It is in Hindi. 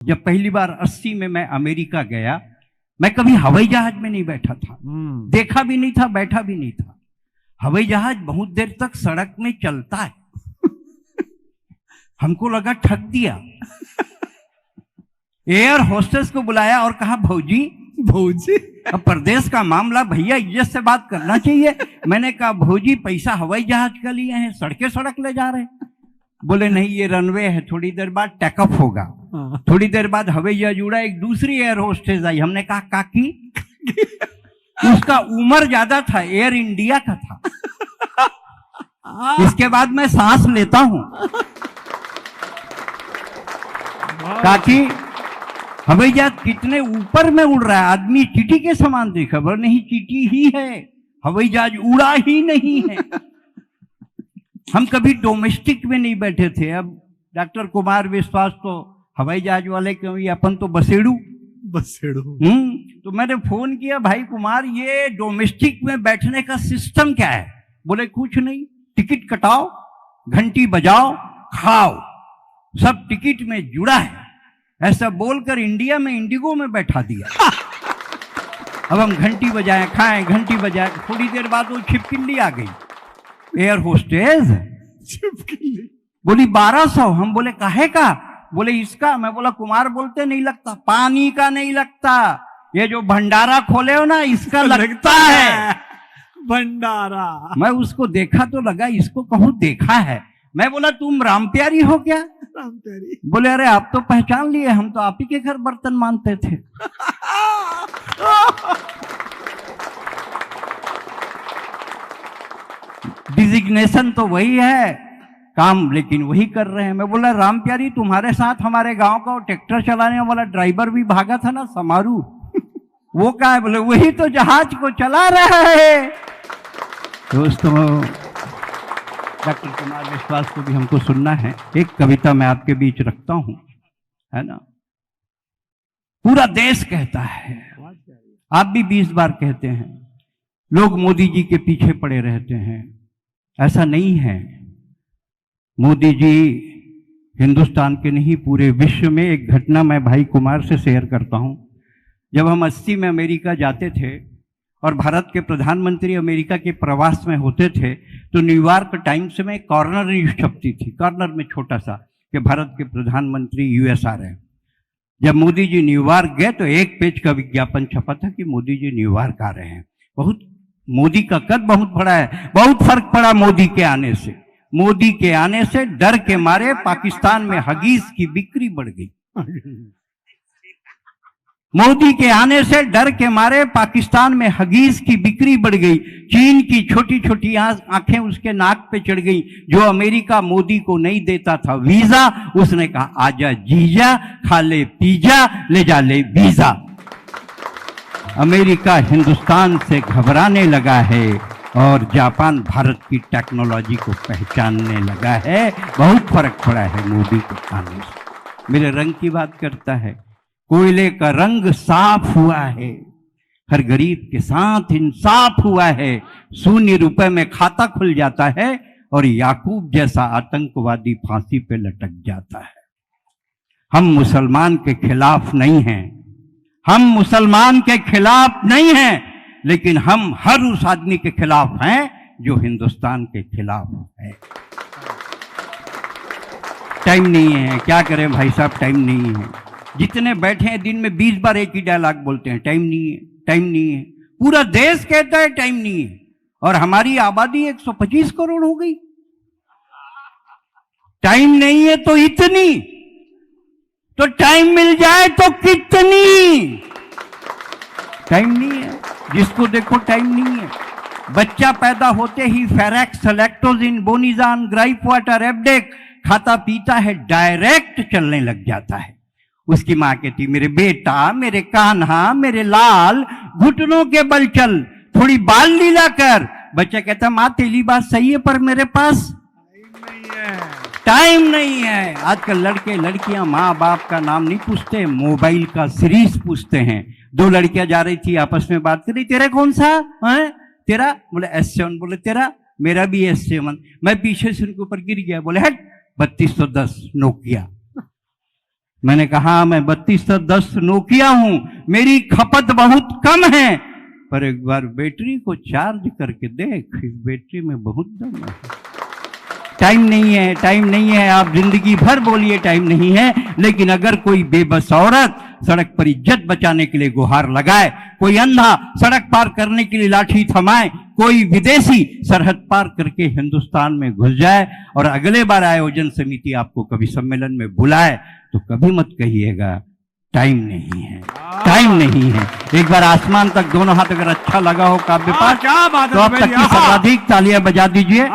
जब पहली बार 80 में मैं अमेरिका गया, मैं कभी हवाई जहाज में नहीं बैठा था, देखा भी नहीं था, बैठा भी नहीं था। हवाई जहाज बहुत देर तक सड़क में चलता है। हमको लगा ठग दिया। एयर होस्टेस को बुलाया और कहा, भौजी भौजी अब प्रदेश का मामला, भैया इज्जत से बात करना चाहिए। मैंने कहा, भौजी पैसा हवाई जहाज का लिए हैं, सड़के सड़क ले जा रहे हैं। बोले नहीं, ये रनवे है, थोड़ी देर बाद टेकअप होगा। थोड़ी देर बाद हवाई जहाज उड़ा, एक दूसरी एयर होस्टेस आई। हमने कहा, काकी उसका उम्र ज्यादा था, एयर इंडिया का था। इसके बाद मैं सांस लेता हूं। काकी हवाई जहाज कितने ऊपर में उड़ रहा है, आदमी चींटी के समान थी। खबर नहीं, चींटी ही है, हवाई जहाज उड़ा ही नहीं है। हम कभी डोमेस्टिक में नहीं बैठे थे। अब डॉक्टर कुमार विश्वास तो हवाई जहाज वाले, क्योंकि अपन तो बसेड़ू। तो मैंने फोन किया, भाई कुमार ये डोमेस्टिक में बैठने का सिस्टम क्या है? बोले कुछ नहीं, टिकट कटाओ, घंटी बजाओ, खाओ, सब टिकट में जुड़ा है। ऐसा बोलकर इंडिया में इंडिगो में बैठा दिया। अब हम घंटी बजाएं, खाएं, घंटी बजाएं। थोड़ी देर बाद वो छिपकली आ गई, एयर होस्टेस छिपकली। बोली 1200। हम बोले काहे का? बोले इसका। मैं बोला, कुमार बोलते नहीं लगता, पानी का नहीं लगता, ये जो भंडारा खोले हो ना, इसका लगता है भंडारा। मैं उसको देखा तो लगा इसको कहूं देखा है। मैं बोला, तुम राम प्यारी हो क्या? राम प्यारी। बोले, अरे आप तो पहचान लिए, हम तो आप ही के घर बर्तन मानते थे। डिजिग्नेशन तो वही है, काम लेकिन वही कर रहे हैं। मैं बोला, राम प्यारी तुम्हारे साथ हमारे गांव का ट्रैक्टर चलाने वाला ड्राइवर भी भागा था ना, समारू, वो क्या है? बोले वही तो जहाज को चला रहा है। दोस्तों, डॉक्टर कुमार विश्वास को भी हमको सुनना है। एक कविता मैं आपके बीच रखता हूं, है ना। पूरा देश कहता है, आप भी 20 बार कहते हैं, लोग मोदी जी के पीछे पड़े रहते हैं। ऐसा नहीं है। मोदी जी हिंदुस्तान के नहीं, पूरे विश्व में। एक घटना मैं भाई कुमार से शेयर करता हूं। जब हम 80 में अमेरिका जाते थे और भारत के प्रधानमंत्री अमेरिका के प्रवास में होते थे, तो न्यूयॉर्क टाइम्स में कॉर्नर न्यूज छपती थी, कॉर्नर में छोटा सा, कि भारत के प्रधानमंत्री यूएस आ रहे हैं। जब मोदी जी न्यूयॉर्क गए तो एक पेज का विज्ञापन छपा था कि मोदी जी न्यूयॉर्क आ रहे हैं। बहुत, मोदी का कद बहुत बड़ा है, बहुत फर्क पड़ा मोदी के आने से। मोदी के आने से डर के मारे पाकिस्तान में हगीज की बिक्री बढ़ गई। मोदी के आने से डर के मारे पाकिस्तान में हगीज की बिक्री बढ़ गई। चीन की छोटी छोटी आंखें उसके नाक पे चढ़ गई। जो अमेरिका मोदी को नहीं देता था वीजा, उसने कहा, आजा जीजा, खा ले पिज्जा, ले जा ले वीजा। अमेरिका हिंदुस्तान से घबराने लगा है और जापान भारत की टेक्नोलॉजी को पहचानने लगा है। बहुत फर्क पड़ा है मोदी के आने से। मेरे रंग की बात करता है, कोयले का रंग साफ हुआ है, हर गरीब के साथ इंसाफ हुआ है। शून्य रुपए में खाता खुल जाता है और याकूब जैसा आतंकवादी फांसी पे लटक जाता है। हम मुसलमान के खिलाफ नहीं हैं, हम मुसलमान के खिलाफ नहीं हैं, लेकिन हम हर उस आदमी के खिलाफ हैं जो हिंदुस्तान के खिलाफ है। टाइम नहीं है, क्या करें भाई साहब, टाइम नहीं है। जितने बैठे हैं दिन में 20 बार एक ही डायलॉग बोलते हैं, टाइम नहीं है, टाइम नहीं है। पूरा देश कहता है टाइम नहीं है, और हमारी आबादी 125 करोड़ हो गई। टाइम नहीं है तो इतनी, तो टाइम मिल जाए तो कितनी। टाइम नहीं है, जिसको देखो टाइम नहीं है। बच्चा पैदा होते ही फेरेक्स, लैक्टोजिन, बोनिजान, ग्राइप वाटर, एब्डेक खाता पीता है, डायरेक्ट चलने लग जाता है। उसकी मां कहती, मेरे बेटा, मेरे कान्हा, मेरे लाल, घुटनों के बल चल, थोड़ी बाल लीला कर। बच्चा कहता, मां तेरी बात सही है, पर मेरे पास टाइम नहीं है। आजकल लड़के लड़कियां माँ बाप का नाम नहीं पूछते, मोबाइल का सीरीज पूछते हैं। 2 लड़कियां जा रही थी, आपस में बात कर रही, तेरा कौन सा है? तेरा? बोले S7। बोले तेरा? मेरा भी S7। मैं पीछे से उनके ऊपर गिर गया। बोले हट, 3210 नोकिया। मैंने कहा मैं 3210 नोकिया हूं, मेरी खपत बहुत कम है, पर एक बार बैटरी को चार्ज करके देख, इस बैटरी में बहुत दम है। टाइम नहीं है, टाइम नहीं है, आप जिंदगी भर बोलिए टाइम नहीं है, लेकिन अगर कोई बेबस औरत सड़क पर इज्जत बचाने के लिए गुहार लगाए, कोई अंधा सड़क पार करने के लिए लाठी थमाए, कोई विदेशी सरहद पार करके हिंदुस्तान में घुस जाए और अगले बार आयोजन समिति आपको कभी सम्मेलन में बुलाए, तो कभी मत कहिएगा टाइम नहीं है, टाइम नहीं है। एक बार आसमान तक दोनों हाथ अगर अच्छा लगा हो काव्य पाठ, क्या बात है तो आप तक की सर्वाधिक तालियां बजा दीजिए।